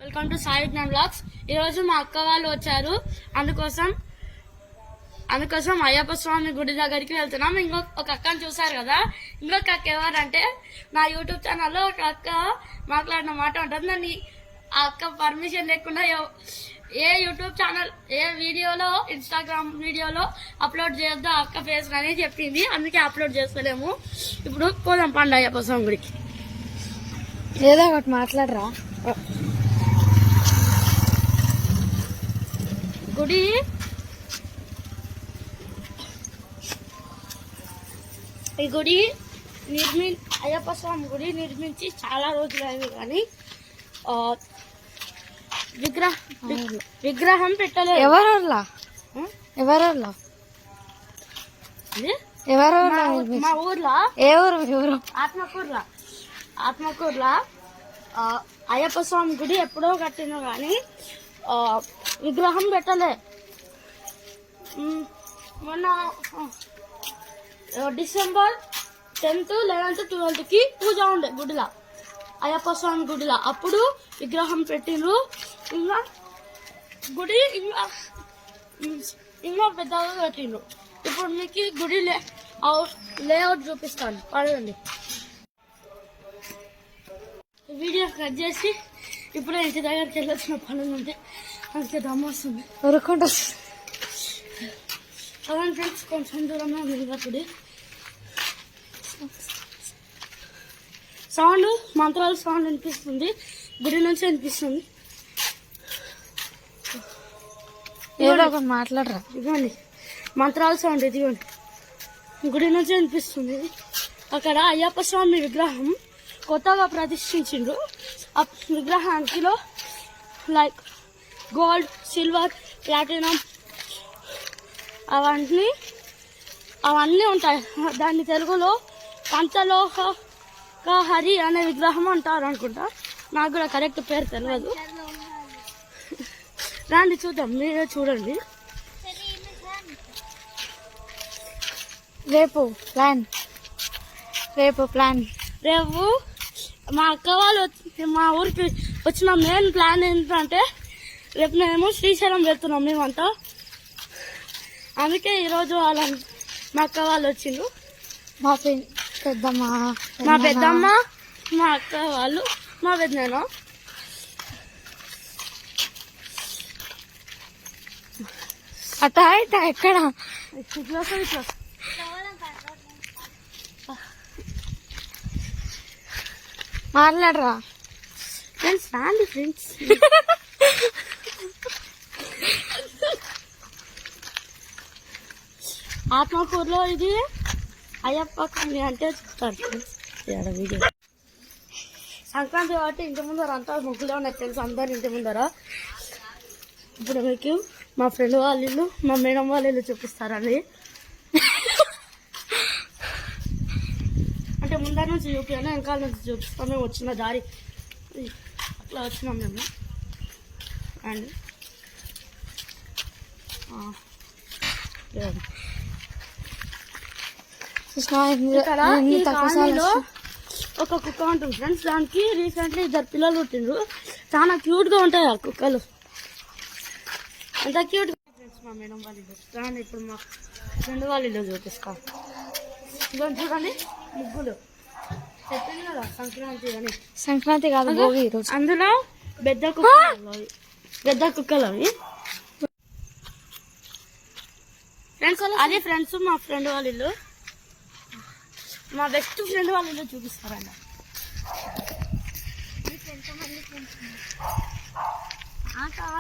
Welcome to Sai Vignan blogs. ఈరోజు మా అక్క వాళ్ళు వచ్చారు. అందుకోసం అయ్యప్ప స్వామి గుడి దగ్గరికి వెళ్తున్నాం. ఒక అక్కని చూసారు కదా. ఇంకొక అక్క ఎవరంటే నా యూట్యూబ్ ఛానల్లో ఒక అక్క మాట్లాడిన మాట ఉంటుంది. నన్ను ఆ అక్క పర్మిషన్ లేకుండా ఏ యూట్యూబ్ ఛానల్ ఏ వీడియోలో ఇన్స్టాగ్రామ్ వీడియోలో అప్లోడ్ చేయొద్దు ఆ అక్క ఫేస్ అని చెప్పింది. అందుకే అప్లోడ్ చేస్తలేము. ఇప్పుడు పోదాం పండు అయ్యప్ప స్వామి గుడికి. ఏదో ఒకటి మాట్లాడరా. గుడి ఈ గుడి అయ్యప్ప స్వామి గుడి నిర్మించి చాలా రోజులు అయింది, కానీ విగ్రహం పెట్టలేదు. ఎవరోళ్ళ మా ఊర్లో ఏ ఊరు? ఆత్మకూర్లా అయ్యప్ప స్వామి గుడి ఎప్పుడో కట్టినా కానీ విగ్రహం పెట్టలే. మొన్న డిసెంబర్ 10th, 11th, 12th పూజ ఉండే గుడిలో, అయ్యప్ప స్వామి గుడిలో. అప్పుడు విగ్రహం పెట్టిండ్రు. ఇంకా గుడి ఇంకా పెద్దగా కట్టిండ్రు. ఇప్పుడు మీకు గుడి లేఅవుట్ చూపిస్తాను, పడండి. వీడియో కట్ చేసి ఇప్పుడే ఇంటి దగ్గరికి వెళ్ళొచ్చిన పనులు ఉంటే అందుకే దమ్ము వస్తుంది. ఉరుకుంటూ అవును ఫ్రెండ్స్, కొంచెం దూరంలో ఉంది గుడి. సౌండ్ మంత్రాల సౌండ్ వినిపిస్తుంది, గుడి నుంచి వినిపిస్తుంది. ఏదో ఒకటి మాట్లాడరా. ఇదిగోండి మంత్రాల సౌండ్, ఇదిగోండి గుడి నుంచి వినిపిస్తుంది. అక్కడ అయ్యప్ప స్వామి విగ్రహం కొత్తగా ప్రతిష్ఠించిండ్రు. ఆ విగ్రహానికి లైక్ గోల్డ్, సిల్వర్, ప్లాటినం అవన్నీ ఉంటాయి. దాన్ని తెలుగులో పంచలోహ హరి అనే విగ్రహం అంటారు అనుకుంటా. నాకు కూడా కరెక్ట్ పేరు తెలియదు. రాండి చూద్దాం, మీరే చూడండి. రేపు ప్లాన్ రేపు మా అక్క వాళ్ళు మా ఊరికి వచ్చిన మెయిన్ ప్లాన్ ఏంటంటే రేపు మేము శ్రీశైలం వెళ్తున్నాం మేమంతా. అందుకే ఈరోజు మా అక్క వాళ్ళు వచ్చిండ్రు. మా పెద్దమ్మ, మా అక్క వాళ్ళు, మా పెద్దనాన్న. అట్ట ఎక్కడ ఇట్లా మాట్లాడరా ఫ్రెండ్స్. రాండి ఫ్రెండ్స్. ఆత్మకూరులో ఇది అయ్యప్ప కండి అంటే చెప్తారు ఫ్రెండ్స్. వీడియో సంక్రాంతి కాబట్టి ఇంటి ముందర అంతా ముగ్గులో ఉన్నాయి తెలుసు, అందరు ఇంటి ముందర. ఇప్పుడు మీకు మా ఫ్రెండ్ వాళ్ళ ఇల్లు, మా మేడం వాళ్ళ ఇల్లు చూపిస్తారండి. అంటే ముందర నుంచి చూపించాను, వెనకాల నుంచి చూపిస్తాం. మేము వచ్చిన దారి అట్లా వచ్చినాం మేము. అండ్ ఇక్కడ ఈ కాలనీలో ఒక కుక్క ఉంటుంది ఫ్రెండ్స్. దానికి రీసెంట్లీ 2 పిల్లలు పుట్టిండ్రు. చాలా క్యూట్ గా ఉంటాయి ఆ కుక్కలు, ఎంత క్యూట్ ఫ్రెండ్స్. మా మేడం వాళ్ళ ఇల్లు చూడండి. ఇప్పుడు మా ఫ్రెండ్ వాళ్ళ ఇల్లు చూపిస్తాం. చూడండి ముగ్గులు చెప్పింది కదా సంక్రాంతి కాదు భోగి ఈరోజు. అందులో పెద్ద కుక్కలు అవి ఫ్రెండ్స్. అదే ఫ్రెండ్స్ మా ఫ్రెండ్ వాళ్ళ ఇల్లు, మా బెస్ట్ ఫ్రెండ్ వాళ్ళ ఇల్లు చూపిస్తారండి.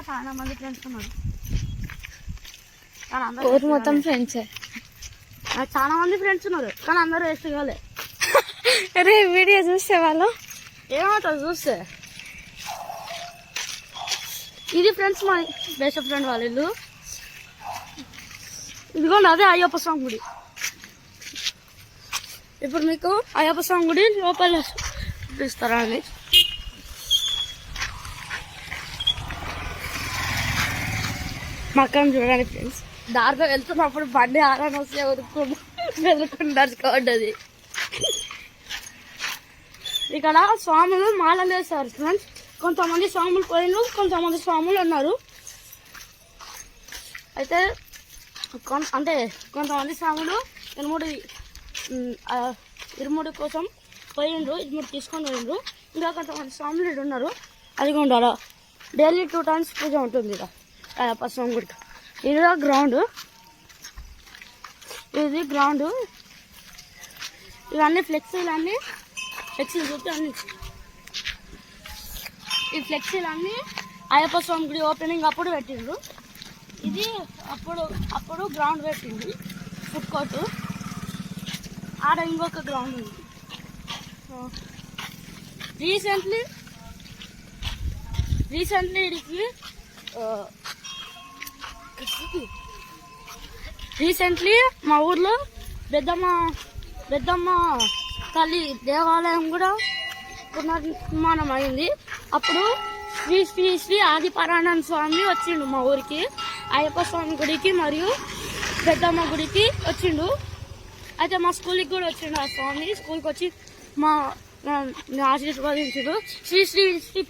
చాలా మంది ఫ్రెండ్స్ ఉన్నారు. మొత్తం ఫ్రెండ్స్, చాలా మంది ఫ్రెండ్స్ ఉన్నారు, కానీ అందరూ వేస్ట్ కాలే. అరే వీడియో చూస్తే వాళ్ళు ఏమవుతుంది చూస్తే. ఇది ఫ్రెండ్స్ మా బెస్ట్ ఫ్రెండ్ వాళ్ళ ఇల్లు. ఇదిగోండి అదే అయ్యప్ప స్వామి గుడి. ఇప్పుడు మీకు అయ్యప్ప స్వామి గుడి లోపల చూపిస్తారా అండి. మా అక్కని చూడండి ఫ్రెండ్స్. దారిలో వెళ్తున్నప్పుడు బండి ఆరాని వస్తే వెతుక్కుంటూ నడుచుకోండి. ఇక్కడ స్వాములు మాలలు వేస్తారు ఫ్రెండ్స్. కొంతమంది స్వాములు పోయినారు, కొంతమంది స్వాములు ఉన్నారు. అయితే అంటే కొంతమంది స్వాములు ఇరుముడి కోసం పోయిండ్రు, ఇరుముడి తీసుకొని పోయిండ్రు. ఇంకా కొంతమంది స్వాములు ఇక్కడ ఉన్నారు. అది ఉండాలా డైలీ 2 times పూజ ఉంటుంది ఇక అయ్యప్ప స్వామి గుడికి. ఇది గ్రౌండ్, ఇది గ్రౌండ్. ఇవన్నీ ఫ్లెక్సీలన్నీ చూస్తే అన్ని ఈ ఫ్లెక్సీలన్నీ అయ్యప్ప స్వామి గుడి ఓపెనింగ్ అప్పుడు పెట్టిండ్రు. ఇది అప్పుడు గ్రౌండ్ పెట్టింది, ఫుడ్ కోర్టు. ఆడ ఇంకొక గ్రౌండ్ ఉంది. రీసెంట్లీ ఇడికి మా ఊర్లో పెద్దమ్మ తల్లి దేవాలయం కూడా పునర్నిర్మాణం అయింది. అప్పుడు శ్రీ శ్రీ శ్రీ ఆదిపరానంద స్వామి వచ్చిండు మా ఊరికి, అయ్యప్ప స్వామి గుడికి మరియు పెద్దమ్మ గుడికి వచ్చిండు. అయితే మా స్కూల్కి కూడా వచ్చిండు ఆ స్వామి. స్కూల్కి వచ్చి ఆశీర్వదించుడు. Shri Shri Shri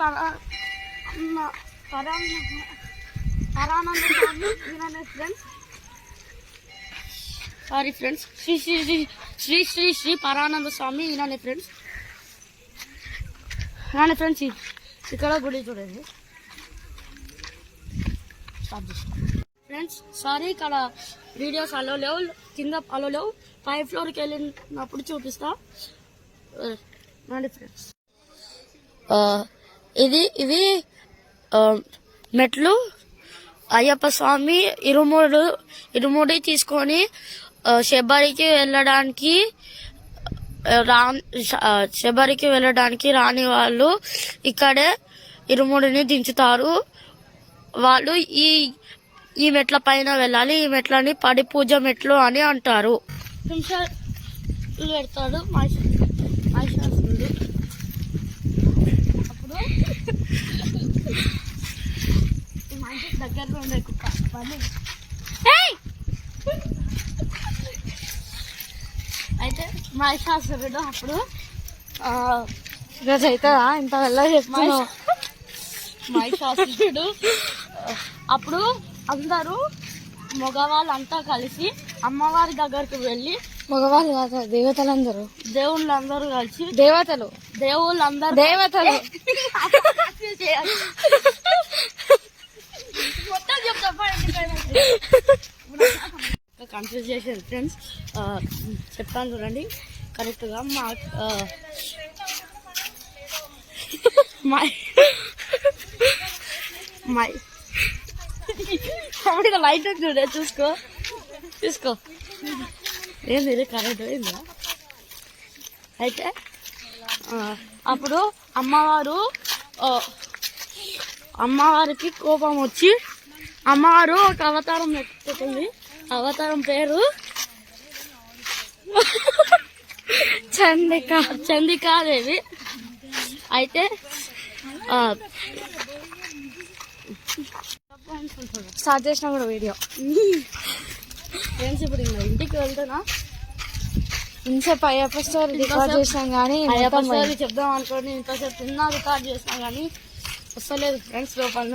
Parananda Swami friends, sorry friends, Shri Shri Shri Shri Shri Shri Parananda Swami ఈయననే ఫ్రెండ్స్. ఫ్రెండ్స్ ఇక్కడ గుడి చూడండి. ఫ్రెండ్స్ సారీ, ఇక్కడ వీడియోస్ అలో లేవు, కింద అలో లేవు. 5th floorకి వెళ్ళినప్పుడు చూపిస్తా. ఫ్రెండ్స్ ఇవి మెట్లు. అయ్యప్ప స్వామి ఇరుముడి తీసుకొని శబరికి వెళ్ళడానికి రాని వాళ్ళు ఇక్కడే ఇరుముడిని దించుతారు. వాళ్ళు ఈ మెట్ల పైన వెళ్ళాలి. ఈ మెట్లని పడి పూజ మెట్లు అని అంటారు. పెడతాడు మహిషాసురుడు. అప్పుడు మంచి దగ్గరలో ఉండే కుక్క అయితే మహిషాసురుడు అప్పుడు ఈరోజు అవుతుందా ఇంత వెళ్ళ చెప్తున్నావు? మహిషాసురుడు అప్పుడు అందరూ మగవాళ్ళంతా కలిసి అమ్మవారి దగ్గరికి వెళ్ళి, మగవాళ్ళు కాదు దేవతలందరూ, దేవుళ్ళందరూ కలిసి, దేవుళ్ళందరూ దేవతలు మొత్తం కన్ఫ్యూజ్ చేశారు ఫ్రెండ్స్. చెప్తాను చూడండి కరెక్ట్గా. అప్పుడు లైట్ చూడే చూసుకో ఏంది ఇది కరెక్ట్ అయిందా? అయితే అప్పుడు అమ్మవారికి కోపం వచ్చి అమ్మవారు ఒక అవతారం ఎత్తుకుంది. అవతారం పేరు చండికాదేవి. అయితే స్టార్ట్ చేసిన కూడా వీడియో ఫ్రెండ్స్ ఇప్పుడు ఇంటికి వెళ్తున్నా. ఇంతసేపు అయ్యప్ప స్టోరీ రికార్డ్ చేసాం కానీ అయ్యప్ప స్టోరీ చెప్దాం అనుకోండి, ఇంతసేపు తిన్నా రికార్డ్ చేసినా కానీ వస్తలేదు ఫ్రెండ్స్. లోపల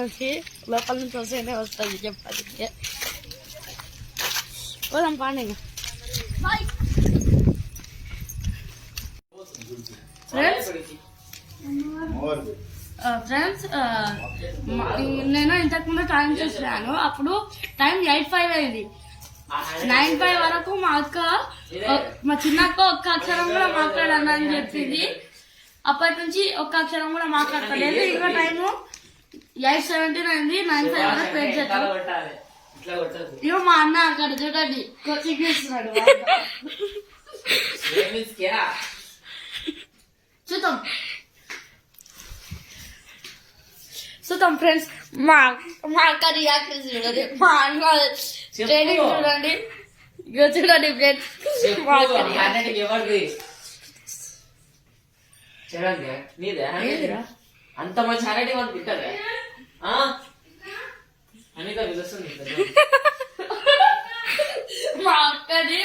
నుంచి వస్తేనే వస్తుంది చెప్పాలి. పోదాం పాండి. ఫ్రెండ్స్ నేను ఇంతకుముందు టైం చూసాను. అప్పుడు టైం 8:05 అయింది. 9:05 వరకు మా చిన్నక్క ఒక్క అక్షరం కూడా మాట్లాడాలని చెప్పింది. అప్పటి నుంచి ఒక్క అక్షరం కూడా మాట్లాడలేదు. ఇంకా టైము 8:17 అయింది. 9:05 వరకు వెయిట్ చేస్తాం. ఇగో మా అన్న అక్కడ చూడండి కోచింగ్ ఇస్తున్నాడు. చూద్దాం ఫ్రెండ్స్. మా అక్క రియాక్షన్ చూడండి, మా అన్న ట్రైనింగ్ చూడండి. ఇగో చూడండి ఫ్రెండ్స్, మా అక్క అంత మంచి హ్యాండ్ రైటింగ్ వాళ్ళకి తింటారా? అనిత పిలుస్తుంది. మా అక్కని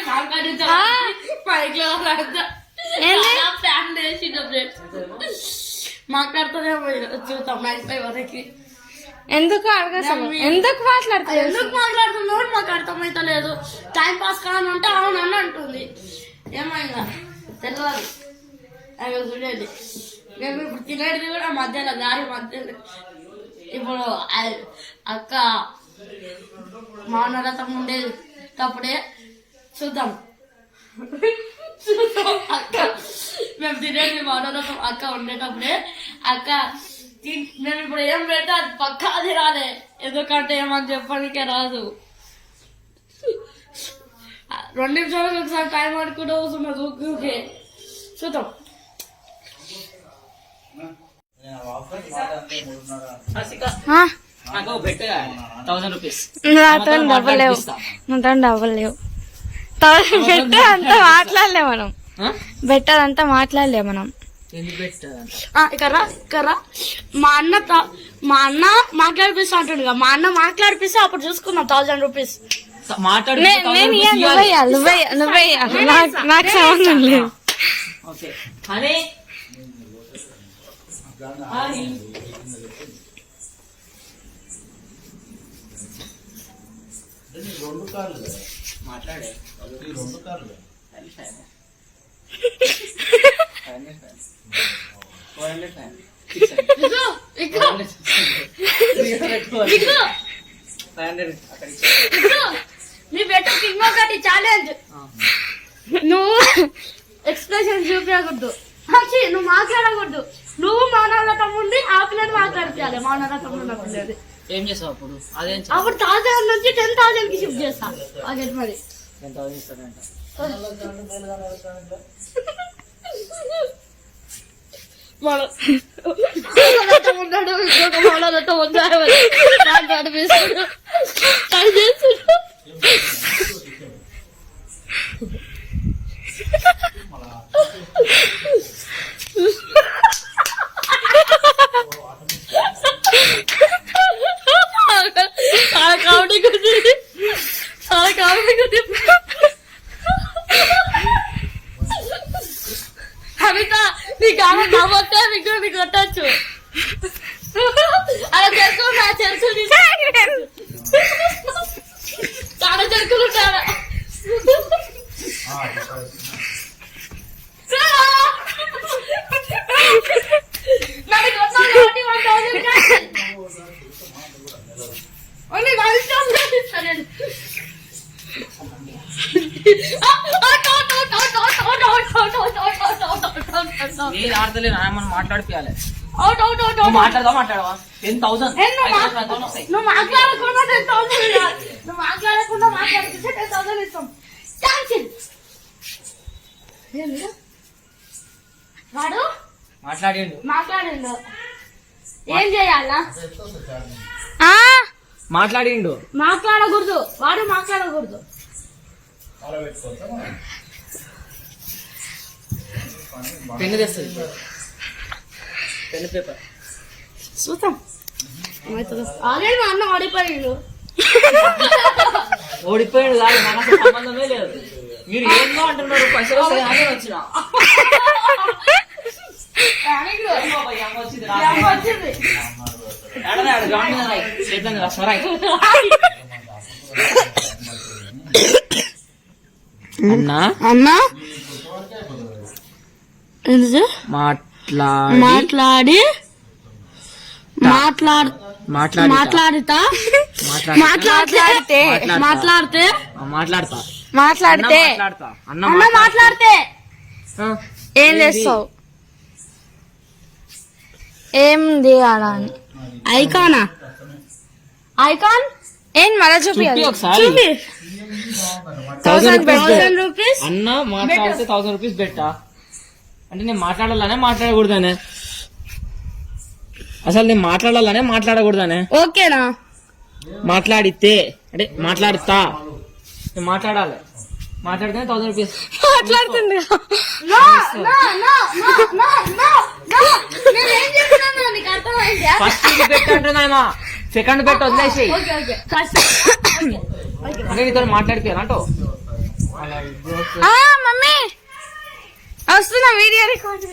పైకి ఫ్యాన్ వేసిండు ఫ్రెండ్స్. మాట్లాడుతుందేమో చూద్దాం 95 వరకు. ఎందుకు అడగసలు ఎందుకు మాట్లాడతావు? ఎందుకు మాట్లాడుతున్నావు మాకు అర్థమైతలేదు. టైం పాస్ కాని ఉంటే అవునని అంటుంది. ఏమైనా తెలియదు. అవి చూడండి మేము ఇప్పుడు తినేది కూడా మధ్యలో దారి మధ్యలో. ఇప్పుడు అక్క మౌనరథం ఉండేటప్పుడే చూద్దాం అక్క మేము తినేది మౌనరథం అక్క ఉండేటప్పుడే అక్క మేము ఇప్పుడు ఏం పెడితే అది పక్కా అది రాలే. ఎందుకంటే ఏమని చెప్పడానికే రాదు. 2 నిమిషాలకు ఒకసారి టైం ఆడుకుంటూ వస్తున్నది. ఊకే చూద్దాం. నాకు బెట్ 1000 రూపీస్. నాతో డబ్బులు లేవు. నాతో డబ్బులు లేవు. బెట్ట అంతా మాట్లాడలే మనం. బెట్ట అంతా మాట్లాడలే మనం. ఇక్కడ మా అన్న మాట్లాడిపిస్తా అంటుండగా. మా అన్న మాట్లాడిపిస్తే అప్పుడు చూసుకున్నాం 1000 రూపీస్. నేను నువ్వే నాకు సంబంధం లేదు. మాట్లాడే 2 కార్లు నీ బెటర్ ఇంకొకటి ఛాలెంజ్. నువ్వు ఎక్స్ప్రెషన్ చూపించకూడదు. నువ్వు మాట్లాడకూడదు. నువ్వు మౌనరథం ఉండి ఆ పిల్లని మాట్లాడిపించాలి. మౌనరథం ఉన్నప్పుడు ఏం చేస్తావు అప్పుడు? అదేం అప్పుడు 1000 నుంచి 10,000 కి షిఫ్ట్ చేస్తా. అదే మరి 10,000 ఇస్తాడంట. ఉన్నాడు ఇంకొక మౌనరథం ఉన్నాడు. కవిత నీకు ఆమె నవ్వొస్తే నీకు కొట్టచ్చు. అలా చెరుకులు నా చెరుకులు చాలా చెరుకులు ఉంటారా? నన్ను కొట్టాలి కాబట్టి 1000 ఓన్లీ 1 స్టాప్ ఇస్తాను. నేను ఆడతలే మనం మాట్లాడిపోయాలి. అవుట్ అవుట్ అవుట్ అవుట్ మాట్లాడవా 10,000 నువ్వు మాట్లాడకుండా 10,000 నువ్వు మాట్లాడకుండా మాట్లాడుతుంటే 10,000 ఇస్తాం. వాడు మాట్లాడిండు. ఏం చేయాలా? మాట్లాడిండు. మాట్లాడకూడదు. వాడు మాట్లాడకూడదు. పెన్ను తెస్తుంది. పెన్ను పేపర్ చూద్దాం. ఆల్రెడీ మా అన్న ఓడిపోయాడు. ఓడిపోయాడు కాదు, నాకు అసలు సంబంధమే లేదు. మీరు ఏందో అంటున్నారు. పైసలు వచ్చిన అన్నా అన్నా మాట్లాడితే ఏం చేస్తావు? ఏంది అలా అని ఐకానా? ఐకాన్ ఏం మళ్ళా చూపి ఒకసారి. 1000 రూపీస్ అన్న మాట్లాడితే 1000 రూపీస్ బెట్టా అంటే నేను మాట్లాడాలనే మాట్లాడకూడదానే? అసలు నేను మాట్లాడాలనే మాట్లాడకూడదానే? ఓకేనా? మాట్లాడితే అంటే మాట్లాడుతా, నేను మాట్లాడాలి. మాట్లాడితే 1000 రూపీస్ మాట్లాడుతుంది. ఫస్ట్ బెట్ అంటున్నా, సెకండ్ బెట్ వదిలేసి అంటే నీతో మాట్లాడిపోయాను అంటూ. మమ్మీ వస్తున్నా వీడియో రికార్డ్.